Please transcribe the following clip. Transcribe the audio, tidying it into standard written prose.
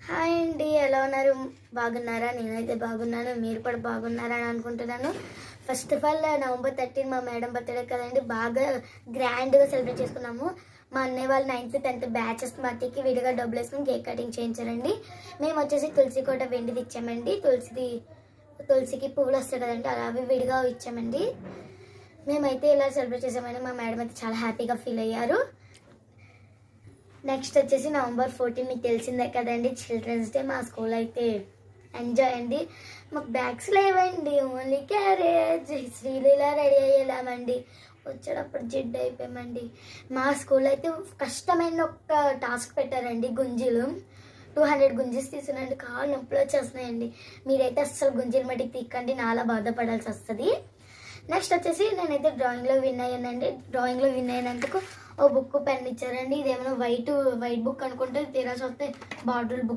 Hi అండి, ఎలా ఉన్నారు? బాగున్నారా? నేనైతే బాగున్నాను. మీరు కూడా బాగున్నారా అని అనుకుంటున్నాను. ఫస్ట్ ఆఫ్ ఆల్ నవంబర్ 13 మా మేడం బర్త్డే కదండి. బాగా గ్రాండ్గా సెలబ్రేట్ చేసుకున్నాము. మా అన్నయ్య వాళ్ళు 9th 10th బ్యాచెస్ మట్టికి విడిగా డబ్బులు వేసుకుని కేక్ కటింగ్ చేయించారండి. మేము వచ్చేసి తులసి కోట వెండిది ఇచ్చామండి. తులసికి పువ్వులు వస్తాయి కదండి, అలా అవి విడిగా ఇచ్చామండి. మేమైతే ఇలా సెలబ్రేట్ చేసామని మా మేడం అయితే చాలా హ్యాపీగా ఫీల్ అయ్యారు. నెక్స్ట్ వచ్చేసి నవంబర్ 14 మీకు తెలిసిందే కదండి, చిల్డ్రన్స్ డే. మా స్కూల్ అయితే ఎంజాయ్ అండి. మాకు బ్యాగ్స్ లేవండి, ఓన్లీ క్యారేజ్. శ్రీలీలా రెడీ అయ్యేలామండి, వచ్చేటప్పుడు జిడ్డు అయిపోయామండి. మా స్కూల్ అయితే కష్టమైన ఒక టాస్క్ పెట్టారండి, గుంజీలు. 200 గుంజీస్ తీసుకున్నాండి, కాళ్ళు నొప్పులు వచ్చేస్తున్నాయండి. మీరైతే అస్సలు గుంజీలు మట్టికి తీక్కండి, నాలా బాధపడాల్సి వస్తుంది. నెక్స్ట్ వచ్చేసి నేనైతే డ్రాయింగ్లో విన్ అయ్యానండి. డ్రాయింగ్లో విన్ అయినందుకు ఓ బుక్ పెన్ ఇచ్చారండి. ఇదేమైనా వైట్ బుక్ అనుకుంటే తీరా చూస్తే బార్డర్ బుక్